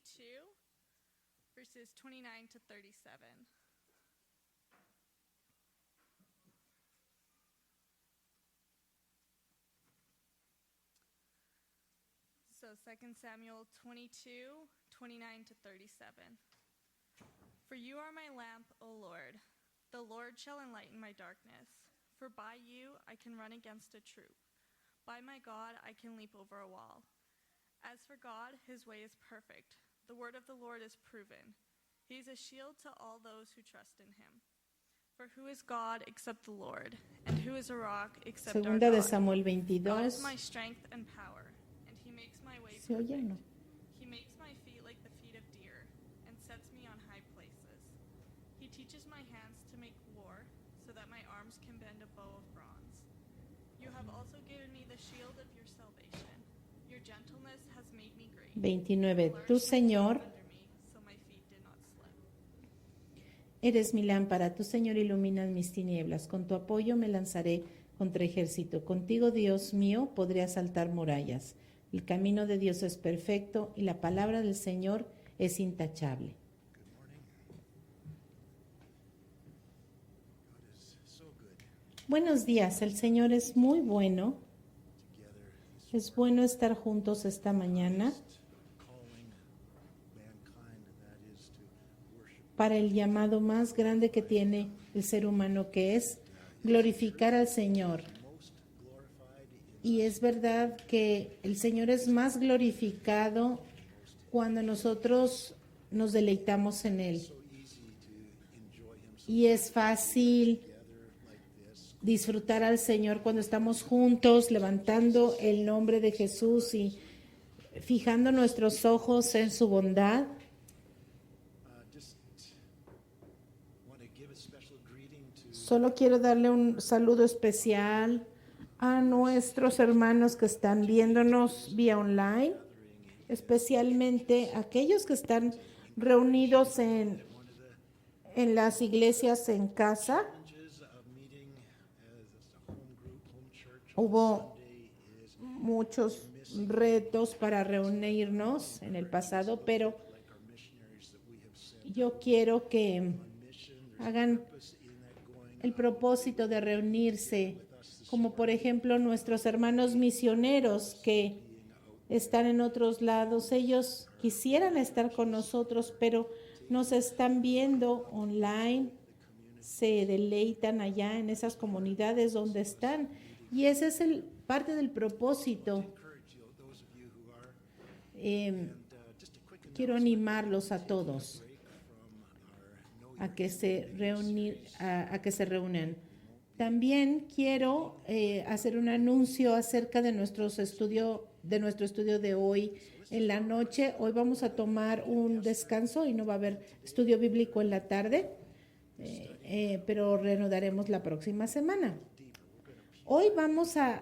22, verses 29 to 37. So 2 Samuel 22, 29 to 37. For you are my lamp, O Lord. The Lord shall enlighten my darkness. For by you I can run against a troop. By my God I can leap over a wall. As for God, his way is perfect. The word of the Lord is proven. He is a shield to all those who trust in him. For who is God except the Lord? And who is a rock except our Segunda de God? Samuel God is 22. my strength and power, and he makes my way ¿Se oye o perfect. no? He makes my feet like the feet of deer, and sets me on high places. He teaches my hands to make war, so that my arms can bend a bow of bronze. You have also given me the shield of your salvation. Your gentleness has made me great. 29. Enlarged Tú, my tongue Señor, under me, so my feet did not slip. eres mi lámpara. Tú, Señor, iluminas mis tinieblas. Con tu apoyo me lanzaré contra ejército. Contigo, Dios mío, podré asaltar murallas. El camino de Dios es perfecto y la palabra del Señor es intachable. Buenos días, el Señor es muy bueno. Es bueno estar juntos esta mañana para el llamado más grande que tiene el ser humano, que es glorificar al Señor. Y es verdad que el Señor es más glorificado cuando nosotros nos deleitamos en Él. Y es fácil disfrutar al Señor cuando estamos juntos, levantando el nombre de Jesús y fijando nuestros ojos en su bondad. Solo quiero darle un saludo especial a nuestros hermanos que están viéndonos vía online, especialmente aquellos que están reunidos en las iglesias en casa. Hubo muchos retos para reunirnos en el pasado, pero yo quiero que hagan el propósito de reunirse, como por ejemplo nuestros hermanos misioneros que están en otros lados. Ellos quisieran estar con nosotros, pero nos están viendo online, se deleitan allá en esas comunidades donde están. Y ese es parte del propósito. Quiero animarlos a todos a que se reúnan. También quiero hacer un anuncio acerca de nuestro estudio de hoy en la noche. Hoy vamos a tomar un descanso y no va a haber estudio bíblico en la tarde, pero reanudaremos la próxima semana. Hoy vamos a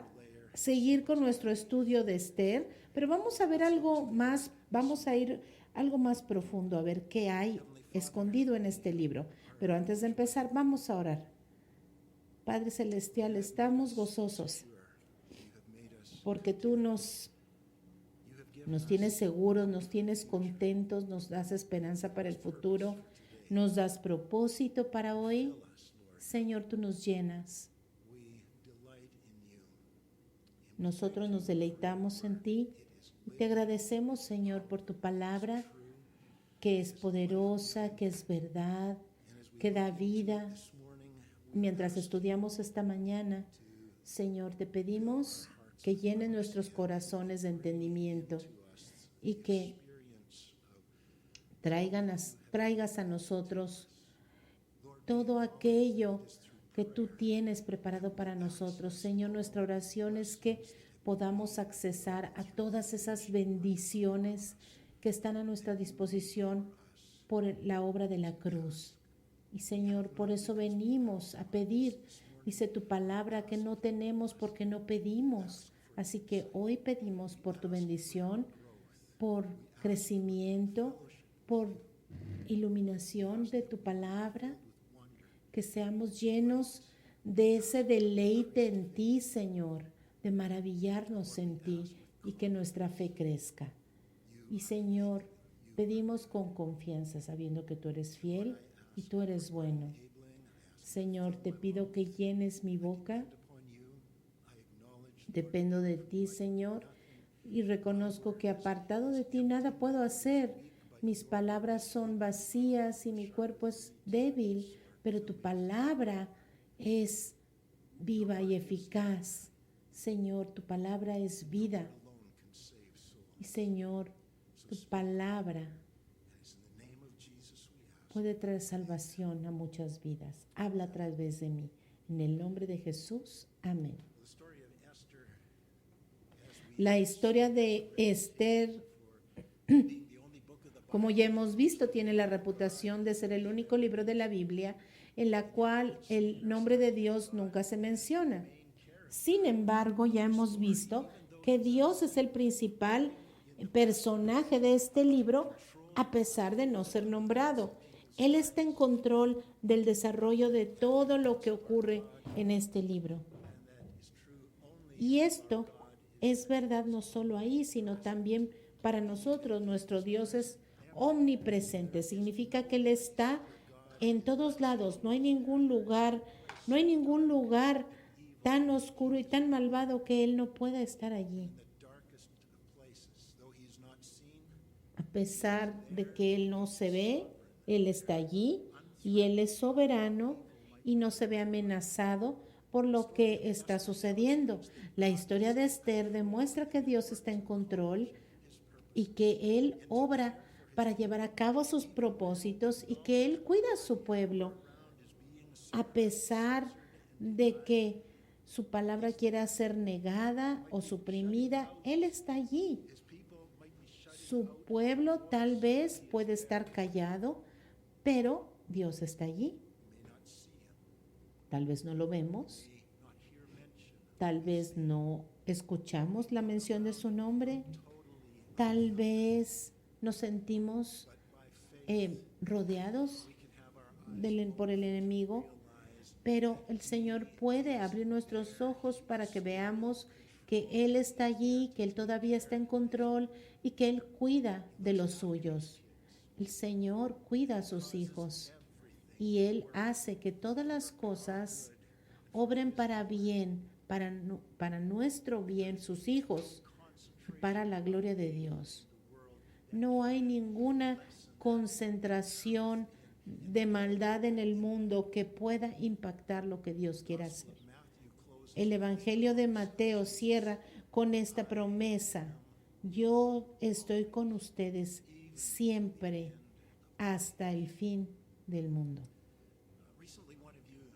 seguir con nuestro estudio de Esther, pero vamos a ver algo más, vamos a ir algo más profundo, a ver qué hay escondido en este libro. Pero antes de empezar, vamos a orar. Padre Celestial, estamos gozosos porque tú nos tienes seguros, nos tienes contentos, nos das esperanza para el futuro, nos das propósito para hoy. Señor, tú nos llenas. Nosotros nos deleitamos en ti y te agradecemos, Señor, por tu palabra, que es poderosa, que es verdad, que da vida. Mientras estudiamos esta mañana, Señor, te pedimos que llenes nuestros corazones de entendimiento y que traigas a nosotros todo aquello que tú tienes preparado para nosotros. Señor, nuestra oración es que podamos accesar a todas esas bendiciones que están a nuestra disposición por la obra de la cruz. Y Señor, por eso venimos a pedir. Dice tu palabra que no tenemos porque no pedimos. Así que hoy pedimos por tu bendición, por crecimiento, por iluminación de tu palabra, que seamos llenos de ese deleite en ti, Señor, de maravillarnos en ti y que nuestra fe crezca. Y Señor, Pedimos con confianza, sabiendo que tú eres fiel y tú eres bueno. Señor, te pido que llenes mi boca. Dependo de ti, Señor, y reconozco que apartado de ti nada puedo hacer. Mis palabras son vacías y mi cuerpo es débil, pero tu palabra es viva y eficaz. Señor, tu palabra es vida. Y Señor, tu palabra puede traer salvación a muchas vidas. Habla a través de mí. En el nombre de Jesús, amén. La historia de Esther, como ya hemos visto, tiene la reputación de ser el único libro de la Biblia en la cual el nombre de Dios nunca se menciona. Sin embargo, ya hemos visto que Dios es el principal personaje de este libro, a pesar de no ser nombrado. Él está en control del desarrollo de todo lo que ocurre en este libro. Y esto es verdad no solo ahí, sino también para nosotros. Nuestro Dios es omnipresente, significa que Él está en todos lados. No hay ningún lugar tan oscuro y tan malvado que Él no pueda estar allí. A pesar de que Él no se ve, Él está allí y Él es soberano y no se ve amenazado por lo que está sucediendo. La historia de Esther demuestra que Dios está en control y que Él obra para llevar a cabo sus propósitos y que Él cuida a su pueblo. A pesar de que su palabra quiera ser negada o suprimida, Él está allí. Su pueblo tal vez puede estar callado, pero Dios está allí. Tal vez no lo vemos, tal vez no escuchamos la mención de su nombre, tal vez nos sentimos rodeados por el enemigo, pero el Señor puede abrir nuestros ojos para que veamos que Él está allí, que Él todavía está en control y que Él cuida de los suyos. El Señor cuida a sus hijos y Él hace que todas las cosas obren para bien, para nuestro bien, sus hijos, para la gloria de Dios. No hay ninguna concentración de maldad en el mundo que pueda impactar lo que Dios quiere hacer. El Evangelio de Mateo cierra con esta promesa: yo estoy con ustedes siempre hasta el fin del mundo,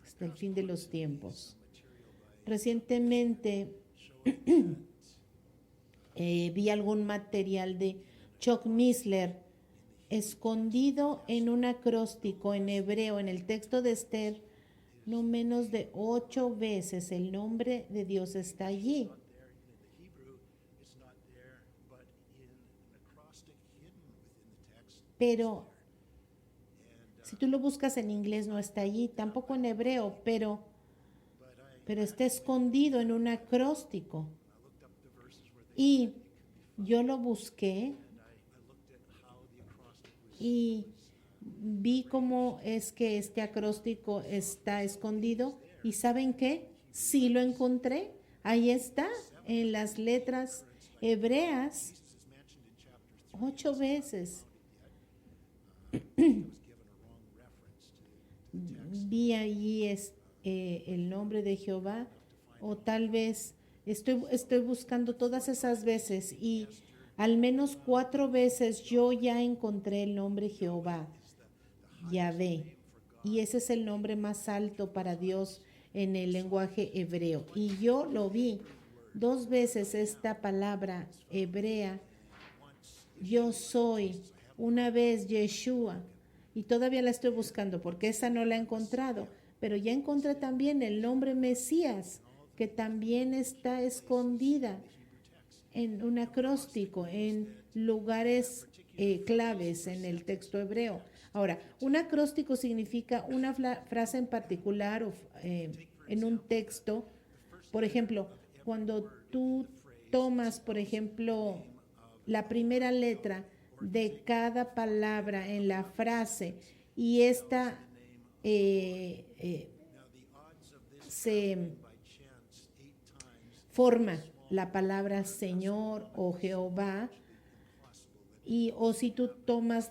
hasta el fin de los tiempos. Recientemente vi algún material de Chuck Missler escondido en un acróstico en hebreo en el texto de Esther. No menos de 8 veces el nombre de Dios está allí. Pero si tú lo buscas en inglés no está allí, tampoco en hebreo, pero está escondido en un acróstico. Y yo lo busqué y vi cómo es que este acróstico está escondido. ¿Y saben qué? Sí lo encontré. Ahí está, en las letras hebreas, 8 veces. Vi allí el nombre de Jehová, o tal vez estoy buscando todas esas veces y al menos 4 veces yo ya encontré el nombre Jehová, Yahvé, y ese es el nombre más alto para Dios en el lenguaje hebreo. Y yo lo vi 2 veces esta palabra hebrea, yo soy, una vez Yeshua, y todavía la estoy buscando porque esa no la he encontrado, pero ya encontré también el nombre Mesías, que también está escondida en un acróstico, en lugares claves en el texto hebreo. Ahora, un acróstico significa una frase en particular o, en un texto. Por ejemplo, cuando tú tomas, por ejemplo, la primera letra de cada palabra en la frase y esta se forma la palabra Señor o Jehová, y o si tú tomas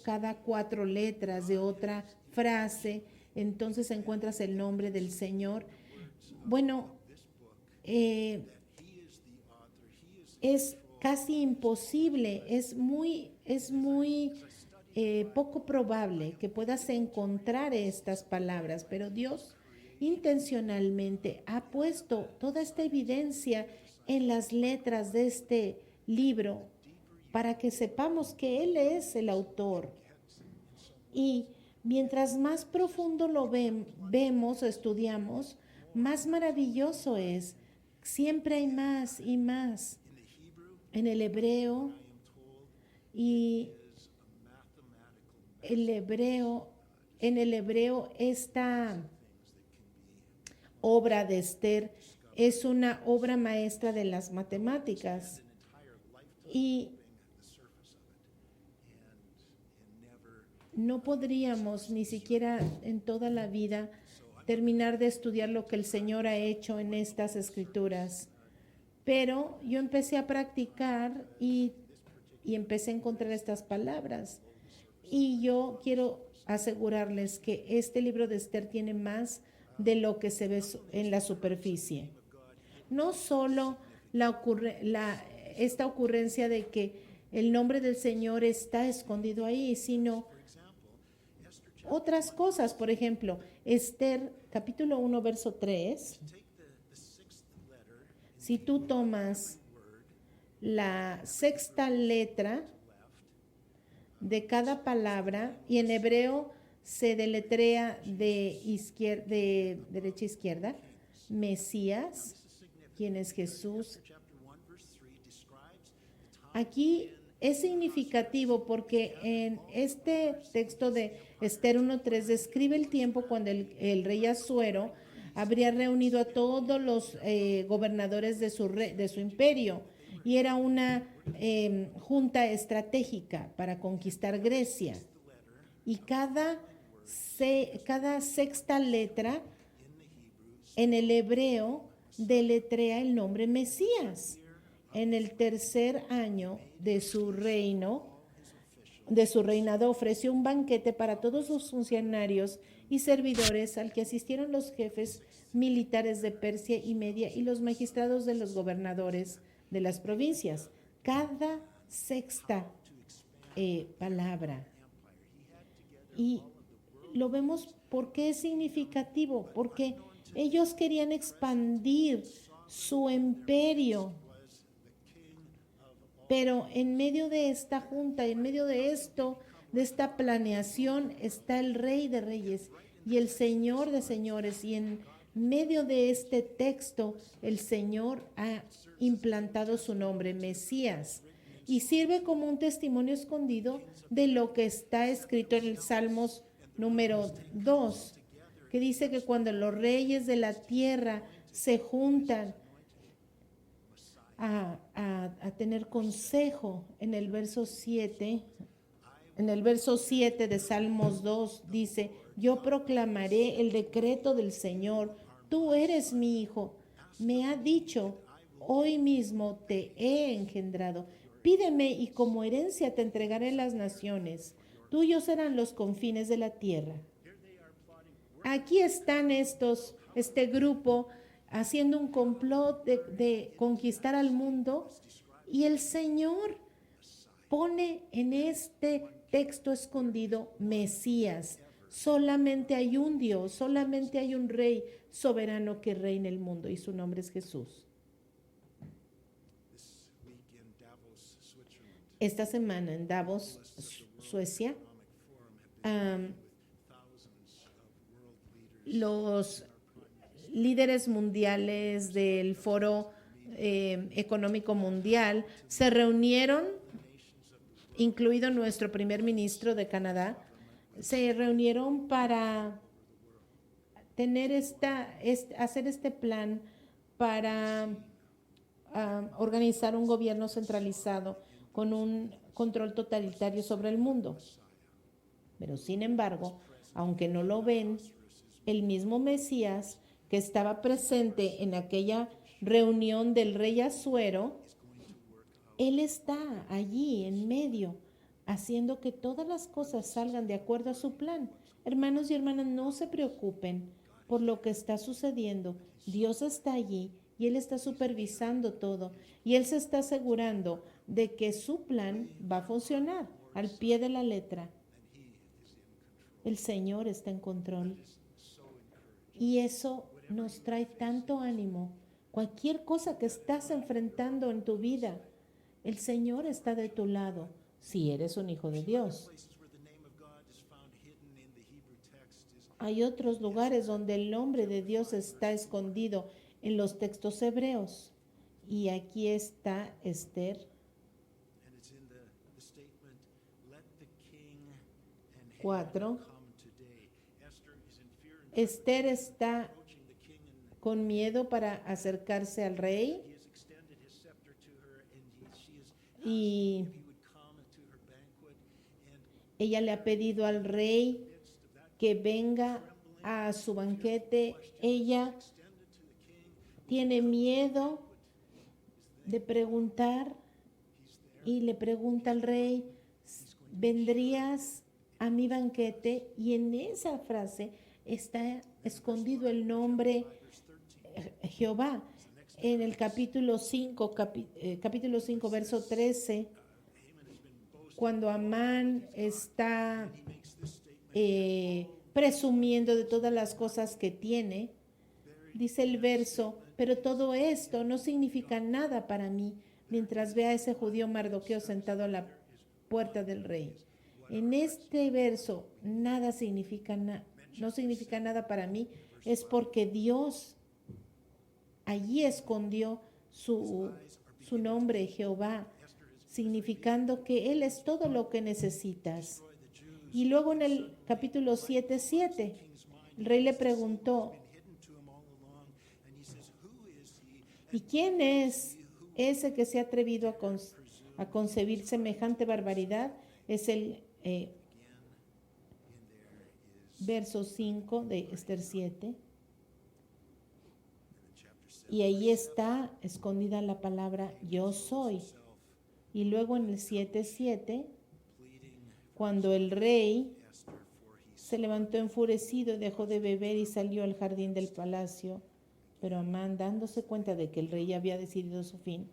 cada 4 letras de otra frase, entonces encuentras el nombre del Señor. Bueno, es casi imposible, es muy poco probable que puedas encontrar estas palabras, pero Dios intencionalmente ha puesto toda esta evidencia en las letras de este libro para que sepamos que Él es el autor. Y mientras más profundo lo vemos o estudiamos, más maravilloso es. Siempre hay más y más. En el hebreo, y en el hebreo esta obra de Esther es una obra maestra de las matemáticas. Y no podríamos ni siquiera en toda la vida terminar de estudiar lo que el Señor ha hecho en estas escrituras. Pero yo empecé a practicar y empecé a encontrar estas palabras. Y yo quiero asegurarles que este libro de Esther tiene más de lo que se ve en la superficie. No solo esta ocurrencia de que el nombre del Señor está escondido ahí, sino otras cosas. Por ejemplo, Esther, capítulo 1, verso 3. Si tú tomas la 6ª letra de cada palabra, y en hebreo se deletrea de derecha a izquierda, Mesías, quien es Jesús. Aquí es significativo porque en este texto de Esther 1:3 describe el tiempo cuando el rey Asuero habría reunido a todos los gobernadores de su imperio, y era una junta estratégica para conquistar Grecia. Y cada 6ª letra en el hebreo deletrea el nombre Mesías. En el 3er año de su reinado, ofreció un banquete para todos los funcionarios y servidores, al que asistieron los jefes militares de Persia y Media y los magistrados de los gobernadores de las provincias. Cada 6ª palabra. Y lo vemos porque es significativo, porque ellos querían expandir su imperio. Pero en medio de esta junta, en medio de esta planeación, está el Rey de Reyes y el Señor de Señores. Y en medio de este texto, el Señor ha implantado su nombre, Mesías, y sirve como un testimonio escondido de lo que está escrito en el Salmos número 2, que dice que cuando los reyes de la tierra se juntan a tener consejo, en el verso 7 de Salmos 2 dice: yo proclamaré el decreto del Señor, tú eres mi hijo, me ha dicho, hoy mismo te he engendrado, pídeme y como herencia te entregaré las naciones, tuyos serán los confines de la tierra. Aquí están este grupo haciendo un complot de conquistar al mundo, y el Señor pone en este texto escondido Mesías. Solamente hay un Dios, solamente hay un Rey soberano que reina el mundo, y su nombre es Jesús. Esta semana en Davos, Suecia, los líderes mundiales del Foro Económico Mundial se reunieron, incluido nuestro primer ministro de Canadá, se reunieron para hacer este plan para organizar un gobierno centralizado, con un control totalitario sobre el mundo. Pero sin embargo, aunque no lo ven, el mismo Mesías que estaba presente en aquella reunión del rey Asuero, él está allí en medio, haciendo que todas las cosas salgan de acuerdo a su plan. Hermanos y hermanas, no se preocupen por lo que está sucediendo. Dios está allí y Él está supervisando todo. Y Él se está asegurando de que su plan va a funcionar al pie de la letra. El Señor está en control. Y eso nos trae tanto ánimo. Cualquier cosa que estás enfrentando en tu vida, el Señor está de tu lado, si eres un hijo de Dios. Hay otros lugares donde el nombre de Dios está escondido en los textos hebreos. Y aquí está Esther 4. Esther está con miedo para acercarse al rey y ella le ha pedido al rey que venga a su banquete. Ella tiene miedo de preguntar y le pregunta al rey, ¿vendrías a mi banquete? Y en esa frase está escondido el nombre Jehová. En el capítulo 5, verso 13, cuando Amán está presumiendo de todas las cosas que tiene, dice el verso, pero todo esto no significa nada para mí mientras vea a ese judío Mardoqueo sentado a la puerta del rey. En este verso, nada significa no significa nada para mí, es porque Dios allí escondió su nombre, Jehová, significando que Él es todo lo que necesitas. Y luego en el capítulo 7:7, el rey le preguntó, ¿y quién es ese que se ha atrevido a concebir semejante barbaridad? Es el verso 5 de Esther 7. Y ahí está escondida la palabra yo soy. Y luego en el 7:7, cuando el rey se levantó enfurecido, dejó de beber y salió al jardín del palacio, pero Amán, dándose cuenta de que el rey había decidido su fin,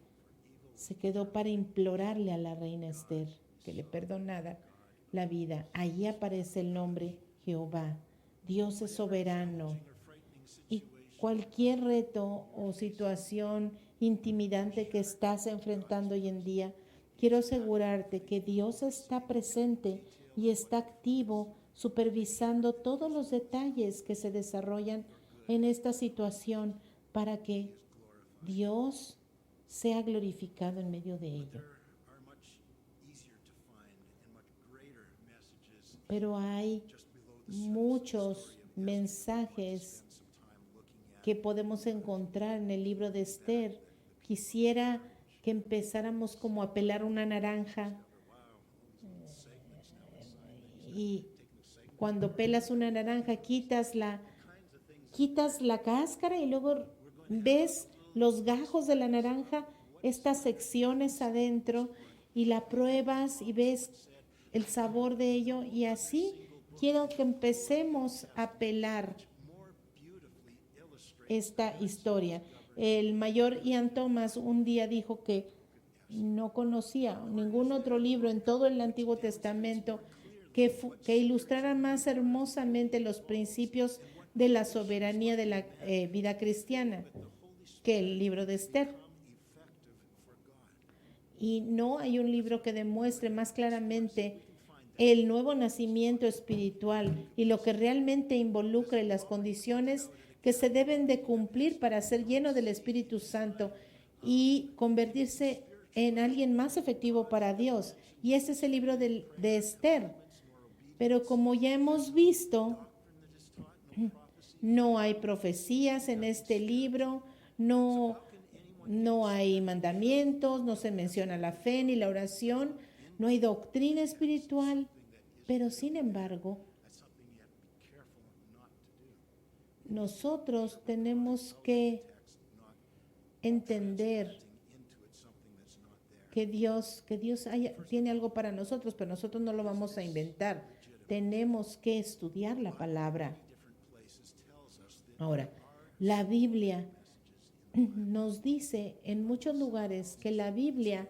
se quedó para implorarle a la reina Esther que le perdonara la vida. Allí aparece el nombre Jehová. Dios es soberano. Y cualquier reto o situación intimidante que estás enfrentando hoy en día, quiero asegurarte que Dios está presente y está activo, supervisando todos los detalles que se desarrollan en esta situación para que Dios sea glorificado en medio de ello. Pero hay muchos mensajes que podemos encontrar en el libro de Esther. Quisiera que empezáramos como a pelar una naranja. Y cuando pelas una naranja, quitas la cáscara y luego ves los gajos de la naranja, estas secciones adentro, y la pruebas y ves el sabor de ello. Y así quiero que empecemos a pelar esta historia. El mayor Ian Thomas un día dijo que no conocía ningún otro libro en todo el Antiguo Testamento que ilustrara más hermosamente los principios de la soberanía de la vida cristiana que el libro de Esther. Y no hay un libro que demuestre más claramente el nuevo nacimiento espiritual y lo que realmente involucra y las condiciones que se deben de cumplir para ser lleno del Espíritu Santo y convertirse en alguien más efectivo para Dios. Y este es el libro de Esther. Pero como ya hemos visto, no hay profecías en este libro, no No hay mandamientos, no se menciona la fe ni la oración, no hay doctrina espiritual, pero sin embargo, nosotros tenemos que entender que Dios tiene algo para nosotros, pero nosotros no lo vamos a inventar. Tenemos que estudiar la palabra. Ahora, la Biblia nos dice en muchos lugares que la Biblia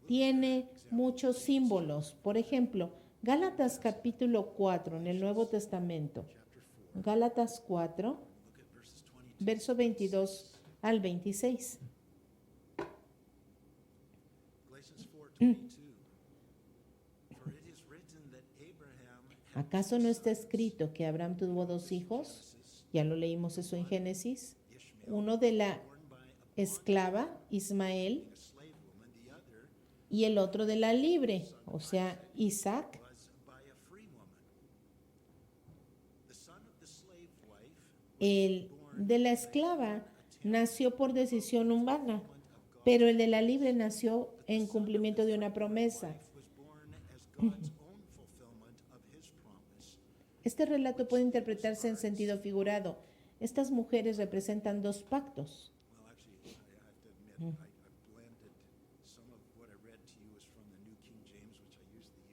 tiene muchos símbolos. Por ejemplo, Gálatas capítulo 4 en el Nuevo Testamento. Gálatas 4, verso 22 al 26. ¿Acaso no está escrito que Abraham tuvo dos hijos? Ya lo leímos eso en Génesis. Uno de la esclava, Ismael, y el otro de la libre, o sea, Isaac. El de la esclava nació por decisión humana, pero el de la libre nació en cumplimiento de una promesa. Este relato puede interpretarse en sentido figurado. Estas mujeres representan dos pactos.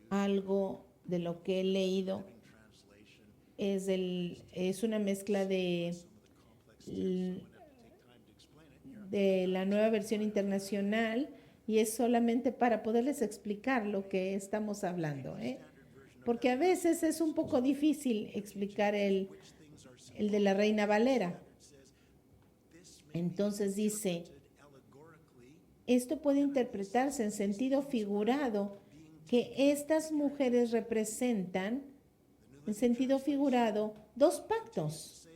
Algo de lo que he leído es una mezcla de la nueva versión internacional y es solamente para poderles explicar lo que estamos hablando, porque a veces es un poco difícil explicar el de la Reina Valera. Entonces dice, esto puede interpretarse en sentido figurado, que estas mujeres representan, en sentido figurado, dos pactos.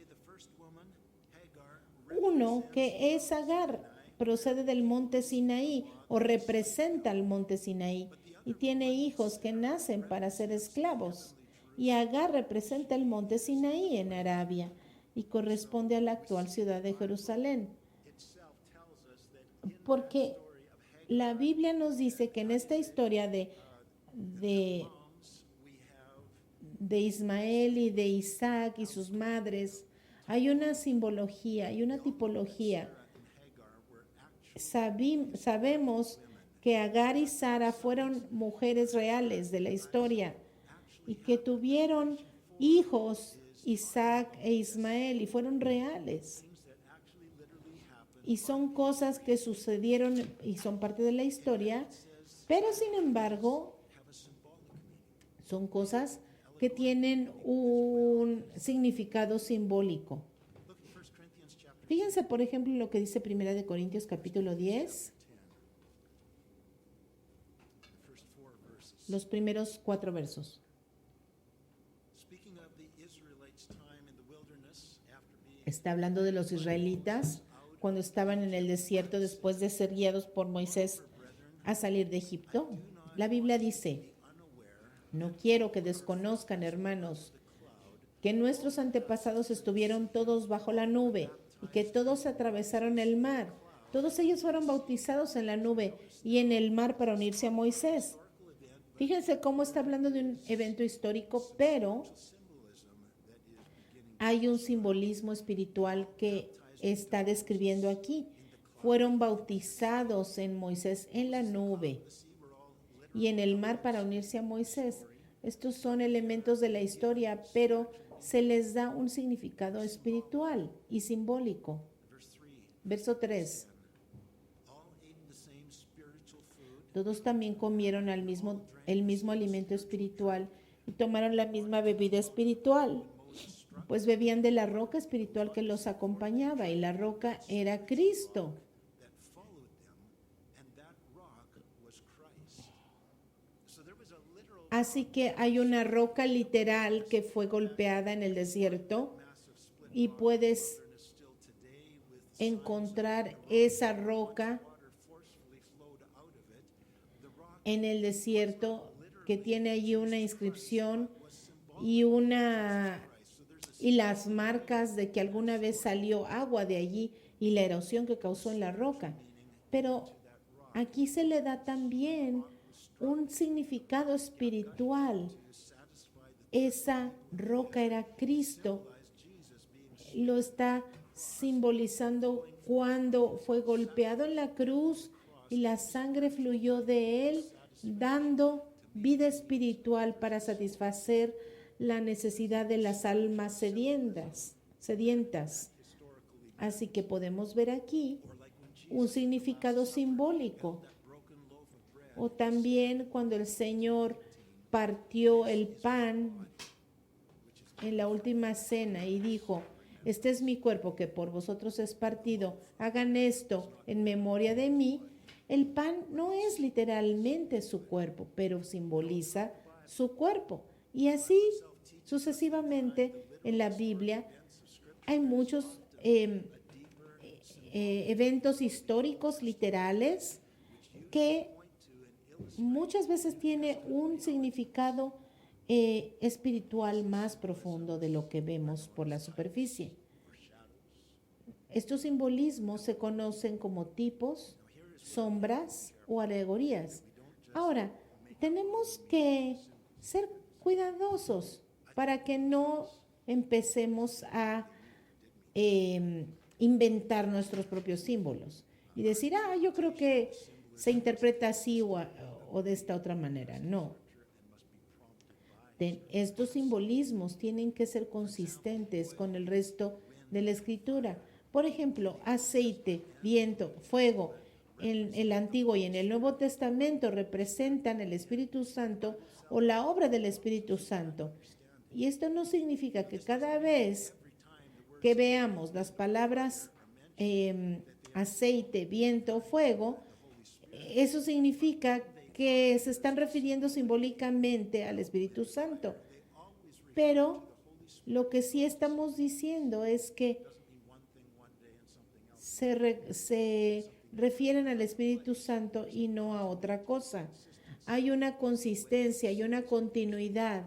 Uno, que es Agar, procede del monte Sinaí o representa al monte Sinaí y tiene hijos que nacen para ser esclavos. Y Agar representa el monte Sinaí en Arabia y corresponde a la actual ciudad de Jerusalén. Porque la Biblia nos dice que en esta historia de Ismael y de Isaac y sus madres, hay una simbología, hay una tipología. Sabemos que Agar y Sara fueron mujeres reales de la historia y que tuvieron hijos, Isaac e Ismael, y fueron reales. Y son cosas que sucedieron y son parte de la historia, pero sin embargo, son cosas que tienen un significado simbólico. Fíjense, por ejemplo, lo que dice 1 Corintios capítulo 10, los primeros 4 versos. Está hablando de los israelitas cuando estaban en el desierto después de ser guiados por Moisés a salir de Egipto. La Biblia dice, no quiero que desconozcan, hermanos, que nuestros antepasados estuvieron todos bajo la nube y que todos atravesaron el mar. Todos ellos fueron bautizados en la nube y en el mar para unirse a Moisés. Fíjense cómo está hablando de un evento histórico, pero hay un simbolismo espiritual que está describiendo aquí. Fueron bautizados en Moisés en la nube y en el mar para unirse a Moisés. Estos son elementos de la historia, pero se les da un significado espiritual y simbólico. Verso 3. Todos también comieron el mismo alimento espiritual y tomaron la misma bebida espiritual, pues bebían de la roca espiritual que los acompañaba, y la roca era Cristo. Así que hay una roca literal que fue golpeada en el desierto y puedes encontrar esa roca en el desierto que tiene allí una inscripción y las marcas de que alguna vez salió agua de allí y la erosión que causó en la roca. Pero aquí se le da también un significado espiritual. Esa roca era Cristo. Lo está simbolizando cuando fue golpeado en la cruz y la sangre fluyó de él, dando vida espiritual para satisfacer la necesidad de las almas sedientas. Así que podemos ver aquí un significado simbólico. O también cuando el Señor partió el pan en la última cena y dijo: este es mi cuerpo que por vosotros es partido, hagan esto en memoria de mí. El pan no es literalmente su cuerpo, pero simboliza su cuerpo. Y así sucesivamente en la Biblia hay muchos eventos históricos literales que muchas veces tiene un significado espiritual más profundo de lo que vemos por la superficie. Estos simbolismos se conocen como tipos, sombras o alegorías. Ahora, tenemos que ser cuidadosos para que no empecemos a inventar nuestros propios símbolos y decir: yo creo que se interpreta así o de esta otra manera. No. Estos simbolismos tienen que ser consistentes con el resto de la escritura. Por ejemplo, aceite, viento, fuego, en el Antiguo y en el Nuevo Testamento representan el Espíritu Santo o la obra del Espíritu Santo. Y esto no significa que cada vez que veamos las palabras aceite, viento, fuego, eso significa que se están refiriendo simbólicamente al Espíritu Santo. Pero lo que sí estamos diciendo es que se refieren al Espíritu Santo y no a otra cosa. Hay una consistencia y una continuidad,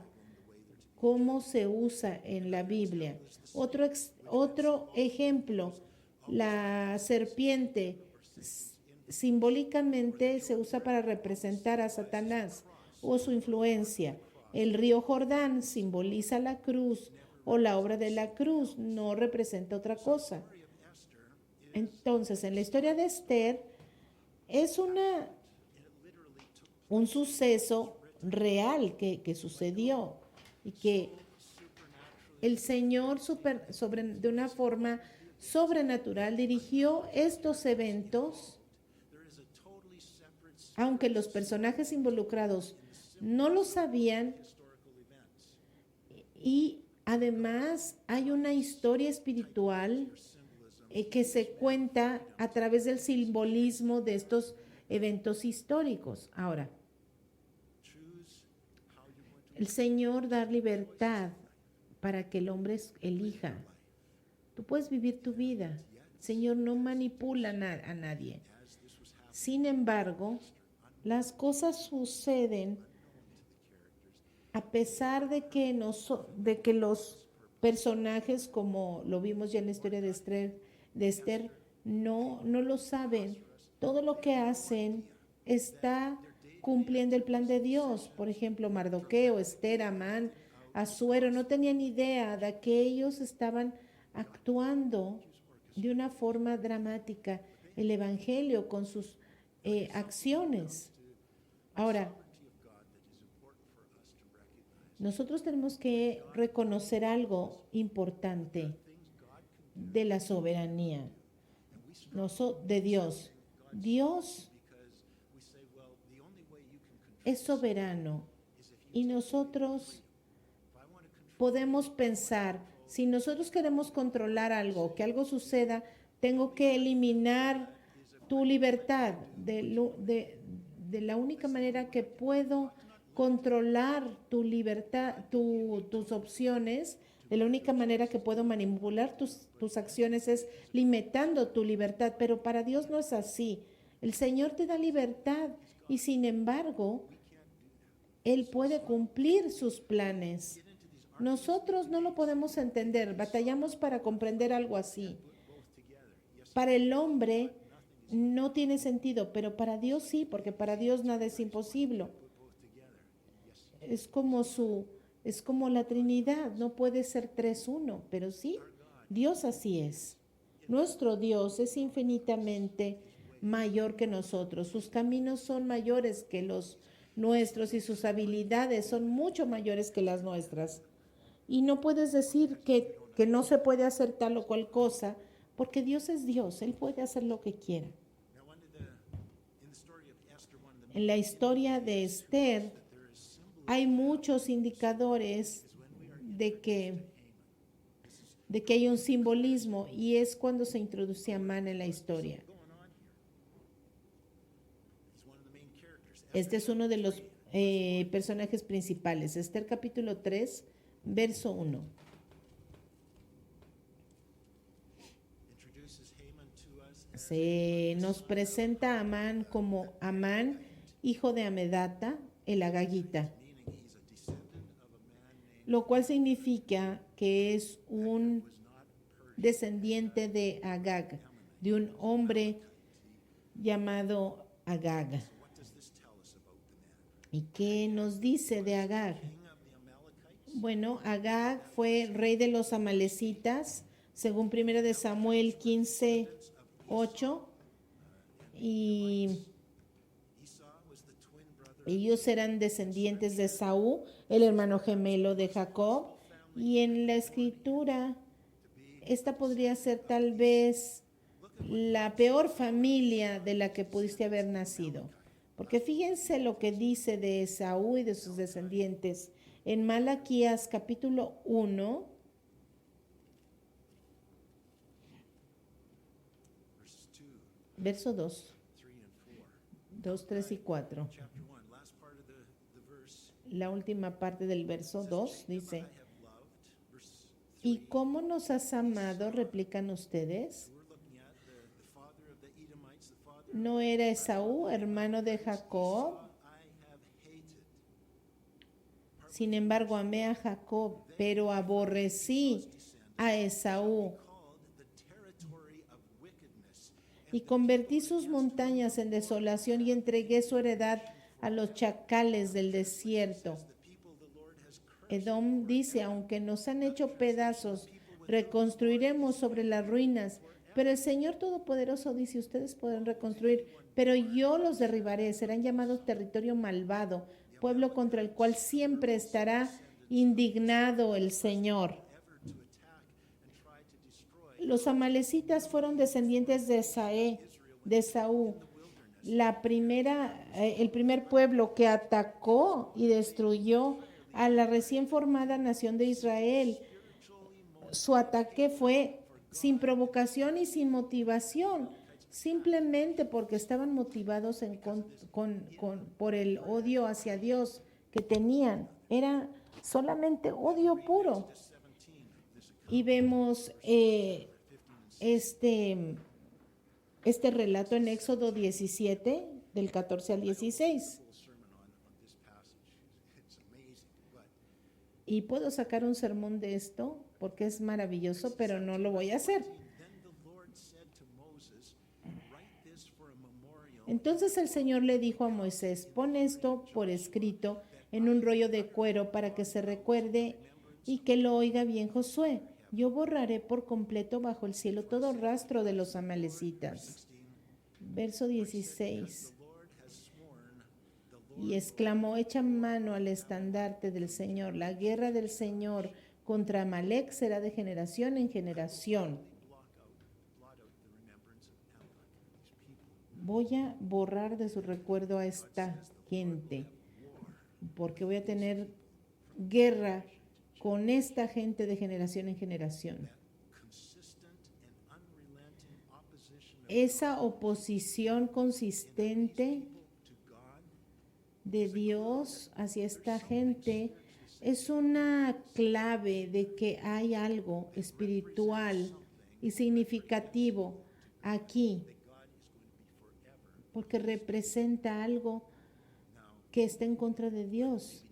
cómo se usa en la Biblia. Otro ejemplo, la serpiente simbólicamente se usa para representar a Satanás o su influencia. El río Jordán simboliza la cruz o la obra de la cruz, no representa otra cosa. Entonces, en la historia de Esther es un suceso real que sucedió y que el Señor de una forma sobrenatural dirigió estos eventos, aunque los personajes involucrados no lo sabían, y además hay una historia espiritual que se cuenta a través del simbolismo de estos eventos históricos. Ahora, el Señor da libertad para que el hombre elija. Tú puedes vivir tu vida. El Señor no manipula a nadie. Sin embargo, las cosas suceden a pesar de que los personajes, como lo vimos ya en la historia de Esther, no lo saben. Todo lo que hacen está cumpliendo el plan de Dios. Por ejemplo, Mardoqueo, Esther, Amán, Asuero, no tenían idea de que ellos estaban actuando de una forma dramática el Evangelio con sus acciones. Ahora, nosotros tenemos que reconocer algo importante de la soberanía de Dios. Dios es soberano y nosotros podemos pensar, si nosotros queremos controlar algo, que algo suceda, tengo que eliminar tu libertad. De la única manera que puedo controlar tu libertad, tus opciones, de la única manera que puedo manipular tus acciones es limitando tu libertad, pero para Dios no es así. El Señor te da libertad y sin embargo, Él puede cumplir sus planes. Nosotros no lo podemos entender, batallamos para comprender algo así. Para el hombre, no tiene sentido, pero para Dios sí, porque para Dios nada es imposible. Es como es como la Trinidad, no puede ser tres uno, pero sí, Dios así es. Nuestro Dios es infinitamente mayor que nosotros. Sus caminos son mayores que los nuestros y sus habilidades son mucho mayores que las nuestras. Y no puedes decir que no se puede hacer tal o cual cosa, porque Dios es Dios, Él puede hacer lo que quiera. En la historia de Esther hay muchos indicadores de que hay un simbolismo y es cuando se introduce Amán en la historia. Este es uno de los personajes principales. Esther capítulo 3, verso 1. Se nos presenta a Amán como Amán, hijo de Amedata, el agagita, lo cual significa que es un descendiente de Agag, de un hombre llamado Agag. ¿Y qué nos dice de Agag? Bueno, Agag fue rey de los amalecitas, según 1 de Samuel 15, 8, y ellos eran descendientes de Saúl, el hermano gemelo de Jacob, y en la escritura esta podría ser tal vez la peor familia de la que pudiste haber nacido. Porque fíjense lo que dice de Esaú y de sus descendientes en Malaquías capítulo 1, verso 2, 2, 3 y 4. La última parte del verso 2 dice: ¿y cómo nos has amado? Replican ustedes. ¿No era Esaú, hermano de Jacob? Sin embargo, amé a Jacob, pero aborrecí a Esaú. Y convertí sus montañas en desolación y entregué su heredad a los chacales del desierto. Edom dice: aunque nos han hecho pedazos, reconstruiremos sobre las ruinas. Pero el Señor Todopoderoso dice: ustedes podrán reconstruir, pero yo los derribaré. Serán llamados territorio malvado, pueblo contra el cual siempre estará indignado el Señor. Los amalecitas fueron descendientes de Esaú, el primer pueblo que atacó y destruyó a la recién formada nación de Israel. Su ataque fue sin provocación y sin motivación, simplemente porque estaban motivados por el odio hacia Dios que tenían. Era solamente odio puro. Y vemos este relato en Éxodo 17, del 14 al 16. Y puedo sacar un sermón de esto porque es maravilloso, pero no lo voy a hacer. Entonces el Señor le dijo a Moisés: pon esto por escrito en un rollo de cuero para que se recuerde y que lo oiga bien Josué. Yo borraré por completo bajo el cielo todo rastro de los amalecitas. Verso 16. Y exclamó: echa mano al estandarte del Señor. La guerra del Señor contra Amalec será de generación en generación. Voy a borrar de su recuerdo a esta gente, porque voy a tener guerra con esta gente de generación en generación. Esa oposición consistente de Dios hacia esta gente es una clave de que hay algo espiritual y significativo aquí, porque representa algo que está en contra de Dios.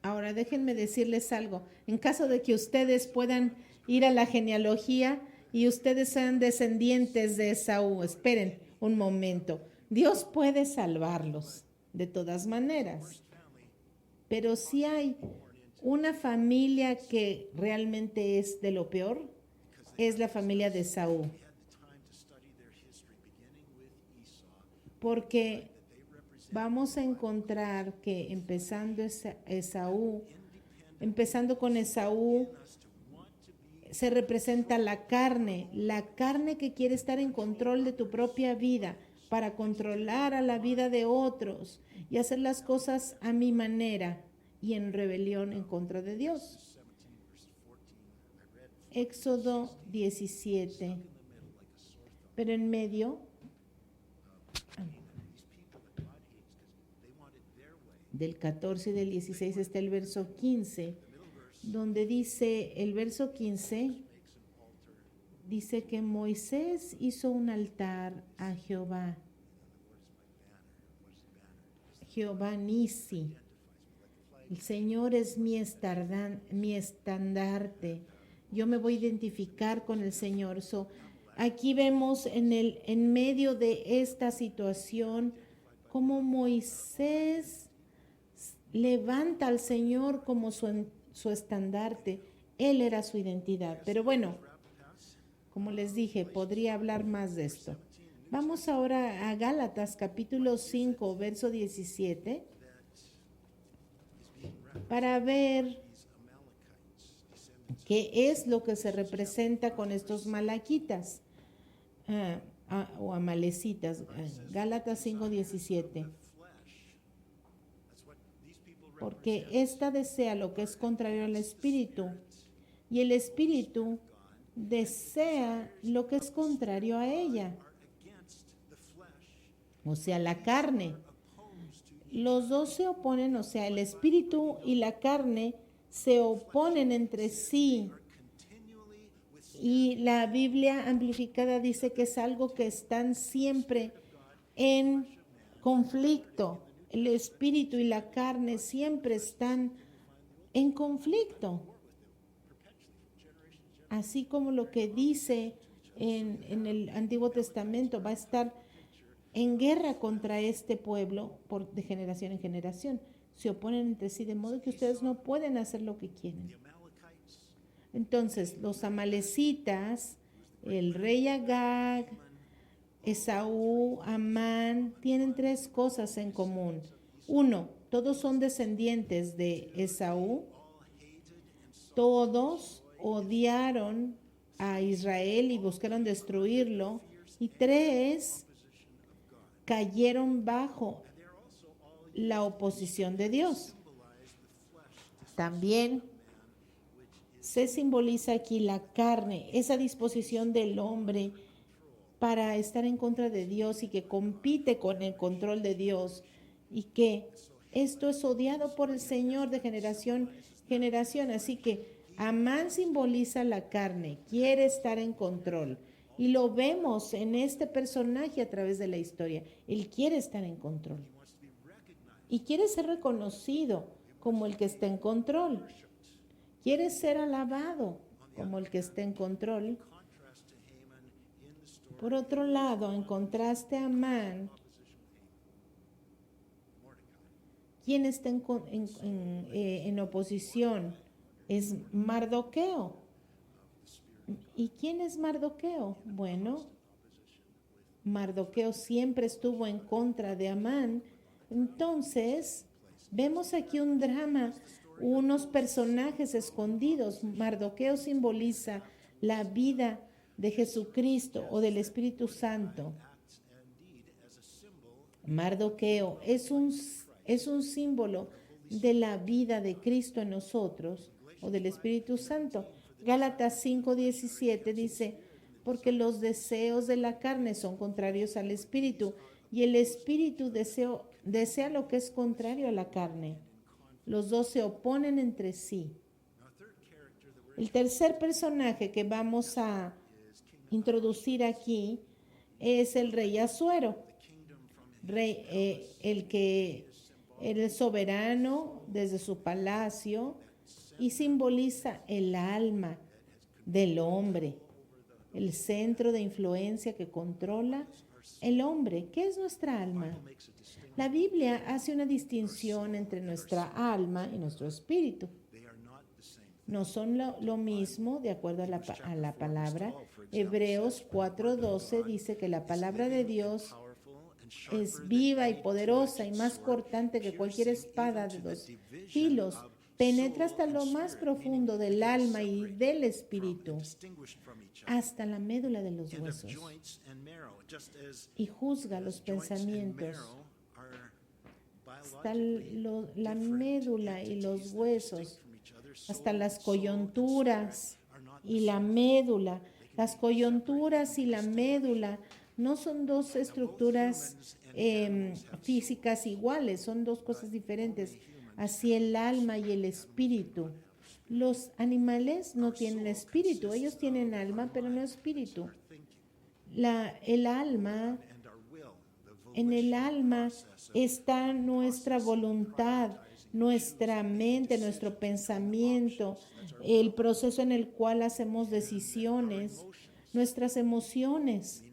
Ahora déjenme decirles algo. En caso de que ustedes puedan ir a la genealogía y ustedes sean descendientes de Esaú, esperen un momento. Dios puede salvarlos de todas maneras. Pero si hay una familia que realmente es de lo peor, es la familia de Esaú. Porque vamos a encontrar que empezando con Esaú, se representa la carne que quiere estar en control de tu propia vida para controlar a la vida de otros y hacer las cosas a mi manera y en rebelión en contra de Dios. Éxodo 17. Pero en medio del 14 y del 16 está el verso 15, donde dice, el verso 15, dice que Moisés hizo un altar a Jehová. Jehová Nisi. El Señor es mi estandarte. Yo me voy a identificar con el Señor. Aquí vemos en medio de esta situación cómo Moisés levanta al Señor como su estandarte. Él era su identidad. Pero bueno, como les dije, podría hablar más de esto. Vamos ahora a Gálatas capítulo 5, verso 17, para ver qué es lo que se representa con estos malaquitas o amalecitas. Gálatas 5, 17. Porque ésta desea lo que es contrario al espíritu, y el espíritu desea lo que es contrario a ella, o sea, la carne. Los dos se oponen, o sea, el espíritu y la carne se oponen entre sí. Y la Biblia amplificada dice que es algo que están siempre en conflicto. El espíritu y la carne siempre están en conflicto. Así como lo que dice en el Antiguo Testamento, va a estar en guerra contra este pueblo de generación en generación. Se oponen entre sí de modo que ustedes no pueden hacer lo que quieren. Entonces, los amalecitas, el rey Agag, Esaú, Amán, tienen tres cosas en común. Uno, todos son descendientes de Esaú. Todos odiaron a Israel y buscaron destruirlo. Y tres, cayeron bajo la oposición de Dios. También se simboliza aquí la carne, esa disposición del hombre para estar en contra de Dios y que compite con el control de Dios, y que esto es odiado por el Señor de generación en generación. Así que Amán simboliza la carne, quiere estar en control. Y lo vemos en este personaje a través de la historia. Él quiere estar en control. Y quiere ser reconocido como el que está en control. Quiere ser alabado como el que está en control. Por otro lado, en contraste a Amán, ¿quién está en oposición? Es Mardoqueo. ¿Y quién es Mardoqueo? Bueno, Mardoqueo siempre estuvo en contra de Amán. Entonces, vemos aquí un drama, unos personajes escondidos. Mardoqueo simboliza la vida de Jesucristo o del Espíritu Santo. Mardoqueo es un símbolo de la vida de Cristo en nosotros o del Espíritu Santo. Gálatas 5:17 dice, porque los deseos de la carne son contrarios al espíritu y el espíritu desea lo que es contrario a la carne. Los dos se oponen entre sí. El tercer personaje que vamos a introducir aquí es el rey Asuero, el que el soberano desde su palacio y simboliza el alma del hombre, el centro de influencia que controla el hombre. ¿Qué es nuestra alma? La Biblia hace una distinción entre nuestra alma y nuestro espíritu. No son lo mismo, de acuerdo a la palabra. Hebreos 4:12 dice que la palabra de Dios es viva y poderosa y más cortante que cualquier espada de dos filos. Penetra hasta lo más profundo del alma y del espíritu, hasta la médula de los huesos, y juzga los pensamientos. Hasta la médula y los huesos, hasta las coyunturas y la médula. Las coyunturas y la médula no son dos estructuras físicas iguales, son dos cosas diferentes. Así el alma y el espíritu. Los animales no tienen espíritu, ellos tienen alma, pero no espíritu. El alma, en el alma está nuestra voluntad, nuestra mente, nuestro pensamiento, el proceso en el cual hacemos decisiones, nuestras emociones,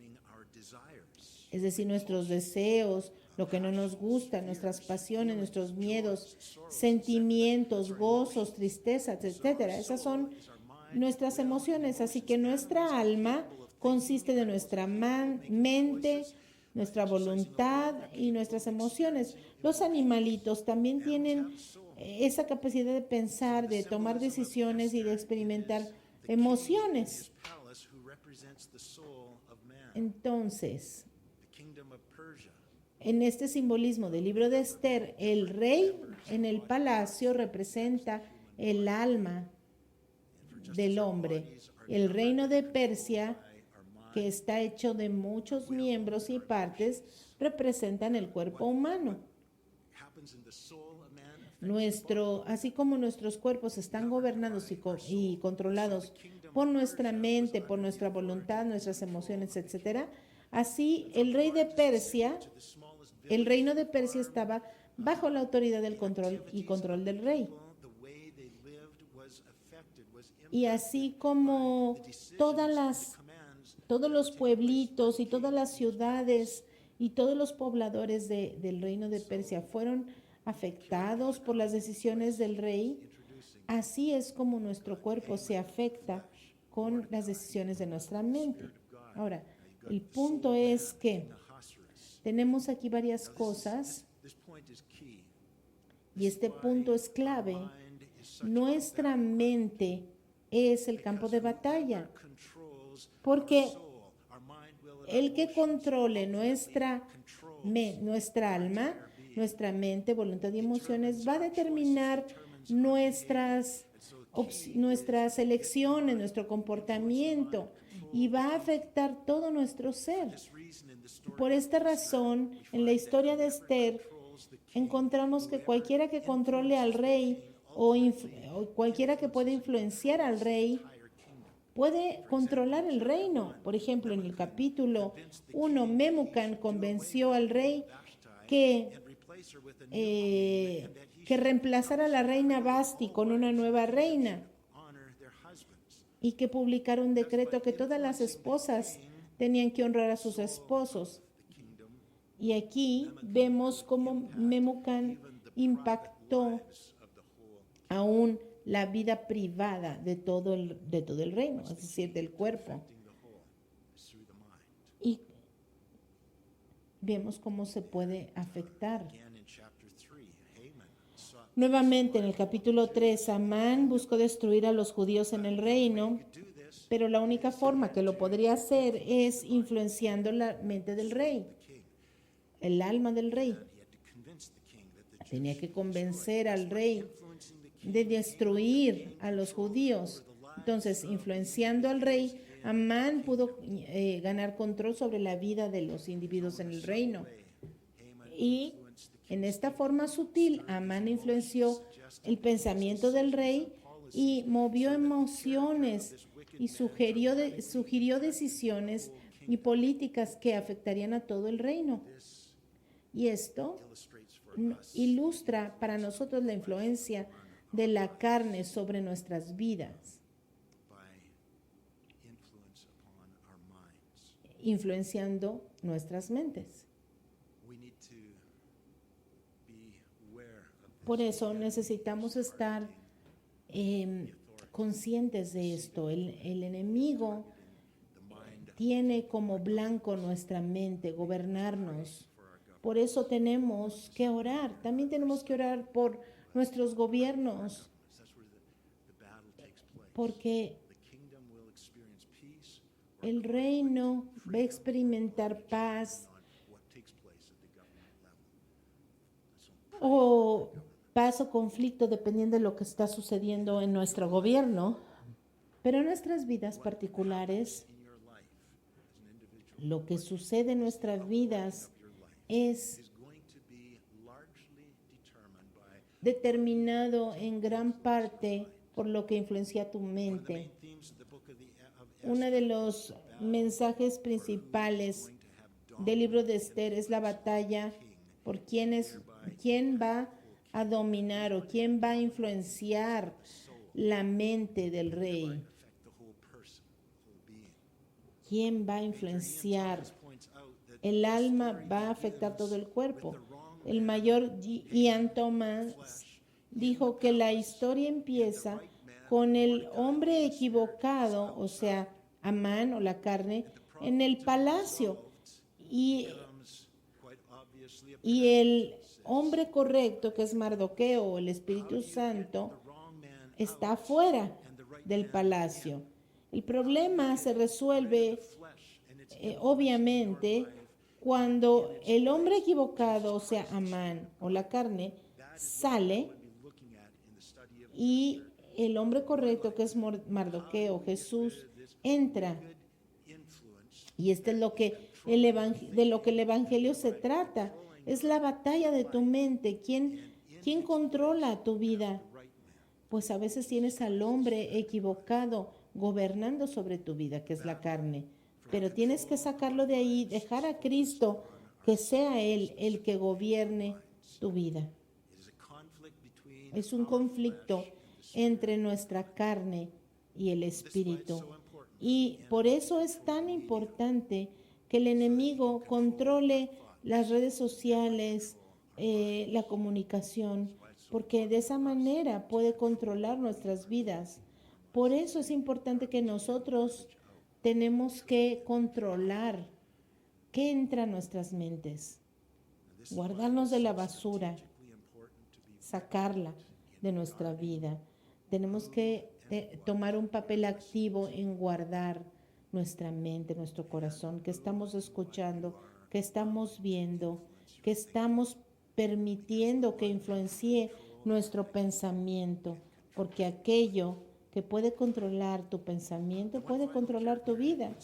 es decir, nuestros deseos, lo que no nos gusta, nuestras pasiones, nuestros miedos, sentimientos, gozos, tristezas, etcétera. Esas son nuestras emociones. Así que nuestra alma consiste de nuestra mente, nuestra voluntad y nuestras emociones. Los animalitos también tienen esa capacidad de pensar, de tomar decisiones y de experimentar emociones. Entonces, en este simbolismo del libro de Esther, el rey en el palacio representa el alma del hombre. El reino de Persia, que está hecho de muchos miembros y partes, representan el cuerpo humano. Así como nuestros cuerpos están gobernados y controlados por nuestra mente, por nuestra voluntad, nuestras emociones, etcétera, así el reino de Persia estaba bajo la autoridad del control del rey. Y así como todos los pueblitos y todas las ciudades y todos los pobladores del reino de Persia fueron afectados por las decisiones del rey, así es como nuestro cuerpo se afecta con las decisiones de nuestra mente. Ahora, el punto es que tenemos aquí varias cosas y este punto es clave. Nuestra mente es el campo de batalla, porque el que controle nuestra alma, nuestra mente, voluntad y emociones va a determinar nuestras elecciones, nuestro comportamiento y va a afectar todo nuestro ser. Por esta razón, en la historia de Esther, encontramos que cualquiera que controle al rey o cualquiera que pueda influenciar al rey puede controlar el reino. Por ejemplo, en el capítulo 1, Memucan convenció al rey que reemplazara a la reina Basti con una nueva reina y que publicara un decreto que todas las esposas tenían que honrar a sus esposos. Y aquí vemos cómo Memucan impactó aún la vida privada de todo el reino, es decir, del cuerpo. Y vemos cómo se puede afectar. Nuevamente, en el capítulo 3, Amán buscó destruir a los judíos en el reino, pero la única forma que lo podría hacer es influenciando la mente del rey, el alma del rey. Tenía que convencer al rey de destruir a los judíos. Entonces, influenciando al rey, Amán pudo ganar control sobre la vida de los individuos en el reino. Y en esta forma sutil, Amán influenció el pensamiento del rey y movió emociones y sugirió decisiones y políticas que afectarían a todo el reino. Y esto illustrates for us ilustra para nosotros la influencia de la carne sobre nuestras vidas, by influence upon our minds. influenciando nuestras mentes. We need to be aware of this. Por eso necesitamos estar conscientes de esto. El enemigo The mind tiene como blanco nuestra mente, gobernarnos. for our government. Por eso tenemos que orar. También tenemos que orar por nuestros gobiernos, That's where the battle takes place. porque The kingdom will experience peace or el reino va a experimentar paz on what takes place at the government level. So o paz o conflicto dependiendo de lo que está sucediendo en nuestro gobierno. Pero en nuestras vidas particulares, in your life as an individual, lo que sucede en nuestras vidas your life es is going to be largely determined by determinado en gran parte por lo que influencia tu the mente. main themes of the book of Uno de los mensajes principales del libro de Esther es la batalla por quién va a dominar o quién va a influenciar la mente del rey, affect the whole person, the whole being. quién va a influenciar. Points out that El alma va a afectar todo el cuerpo. El mayor Ian Thomas dijo que la historia empieza con el hombre equivocado, o sea, Amán o la carne, en el palacio. Y, becomes quite obviously y el hombre correcto, que es Mardoqueo o el Espíritu Santo, wrong man está fuera del palacio. El problema se resuelve flesh and it's obviamente cuando el hombre equivocado, o sea, Amán o la carne, sale be looking at in the study of y el hombre correcto, que es Mardoqueo, Jesús, entra. influence. Y esto es lo que de lo que el evangelio se trata. Es la batalla de tu mente. ¿Quién controla tu vida? Pues a veces tienes al hombre equivocado gobernando sobre tu vida, que es la carne. Pero tienes que sacarlo de ahí, dejar a Cristo que sea Él el que gobierne tu vida. It is a conflict between Es un conflicto entre nuestra carne y el espíritu. Y por eso es tan importante que el enemigo controle las redes sociales, la comunicación, porque de esa manera puede controlar nuestras vidas. Por eso es importante que nosotros tenemos que controlar qué entra a nuestras mentes, guardarnos de la basura, sacarla de nuestra vida. Tenemos que tomar un papel activo en guardar nuestra mente, nuestro corazón, que estamos escuchando, que estamos viendo, que estamos permitiendo que influencie nuestro pensamiento, porque aquello que puede controlar tu pensamiento puede controlar tu vida.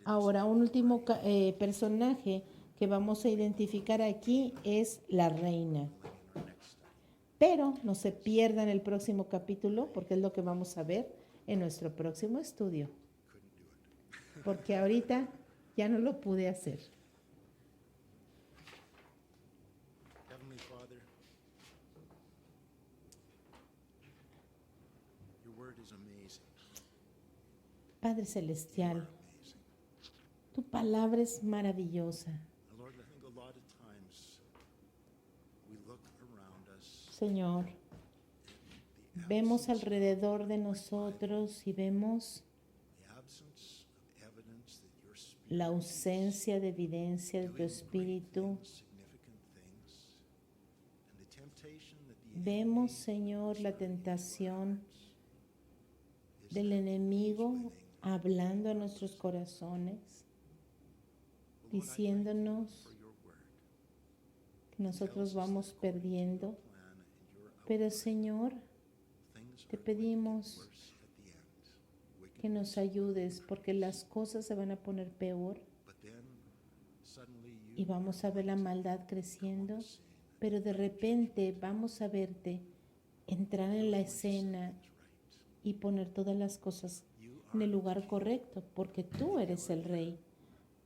Ahora, un último personaje que vamos a identificar aquí es la reina. Pero no se pierdan el próximo capítulo, porque es lo que vamos a ver en nuestro próximo estudio. Porque ahorita ya no lo pude hacer. Heavenly Father, your word is amazing. Padre Celestial, Amazing. tu palabra es maravillosa. And Lord, I think a lot of times we look around us, Señor, vemos alrededor de nosotros y vemos the absence of evidence that your spirit la ausencia de evidencia de tu espíritu. significant things, and the temptation that the Vemos, Señor, la tentación del enemigo hablando a nuestros corazones, diciéndonos for your word que nosotros vamos perdiendo. plan and your Pero, Señor, things te are pedimos worse at the end. Wicked, que nos ayudes porque las cosas se van a poner peor but then suddenly you y vamos a ver la maldad creciendo, pero de repente vamos a verte entrar en la escena y poner todas las cosas en el lugar correcto, porque tú eres el rey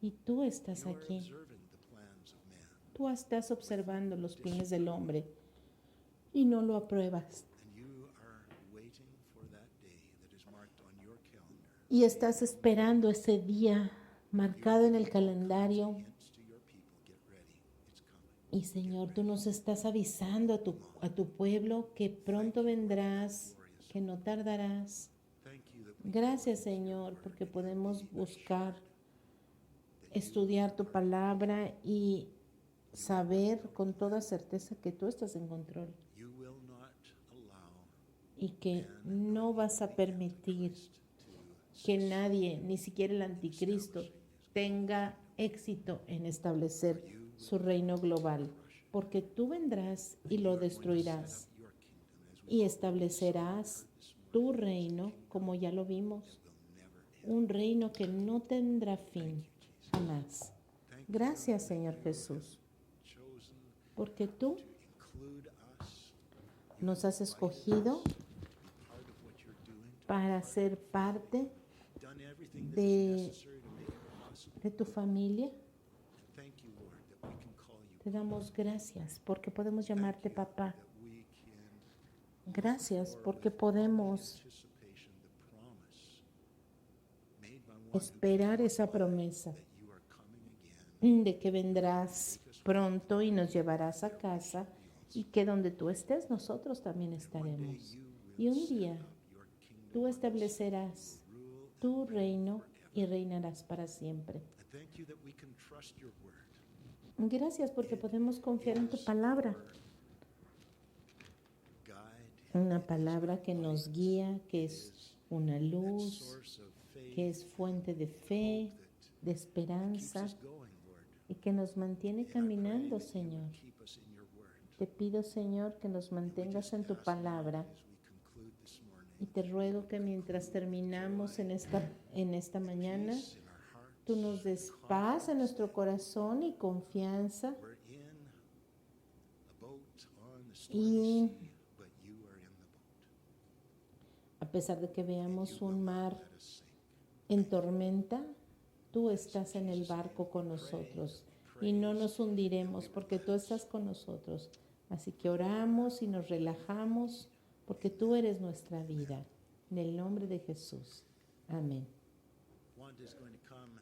y tú estás aquí. observing the plans of man. Tú estás observando los planes del hombre y no lo apruebas. And you are waiting for that day that is marked on your calendar. Y estás esperando ese día marcado en el calendario. Hints to your people, get ready, it's coming. Y Señor, tú nos estás avisando a tu pueblo que pronto vendrás, que no tardarás. Thank you that we Gracias, Señor, porque podemos buscar, estudiar tu palabra y saber con toda certeza que tú estás en control you will not allow y que no vas a permitir que nadie, ni siquiera el anticristo, tenga éxito en establecer su reino global, porque tú vendrás y lo destruirás your kingdom as we y establecerás tu reino, como ya lo vimos, will never end. un reino que no tendrá fin jamás. Gracias, Señor Jesús, Chosen porque tú to include us, nos has escogido part of what you're doing, para ser parte done everything that de, is necessary to make it possible. de tu familia. Thank you, Lord, that we can call you, Te damos gracias porque podemos llamarte papá. that we can Gracias porque podemos anticipation the promise made by one esperar esa promesa that you are coming again. de que vendrás pronto y nos llevarás a casa y que donde tú estés nosotros también estaremos. Y un día Your kingdom. tú establecerás tu reino y reinarás para siempre. I thank you that we can trust your word. Gracias porque podemos confiar en tu palabra, Guide, una palabra que nos guía, que es una luz, source of faith, que es fuente de fe, de keeps esperanza us going, Lord. y que nos mantiene caminando, Señor. Keep us in your word. Te pido, Señor, que nos mantengas en tu palabra As we conclude this morning, y te ruego que mientras terminamos en esta mañana, peace in our heart. tú nos des paz en nuestro corazón y confianza. We're in a boat on the Y stormy sea, but you are in the boat. a pesar de que veamos un mar Let us sink. en tormenta, tú estás en el barco con nosotros y no nos hundiremos porque tú estás con nosotros. Así que oramos y nos relajamos porque tú eres nuestra vida. En el nombre de Jesús. Amén. Wanda is going to come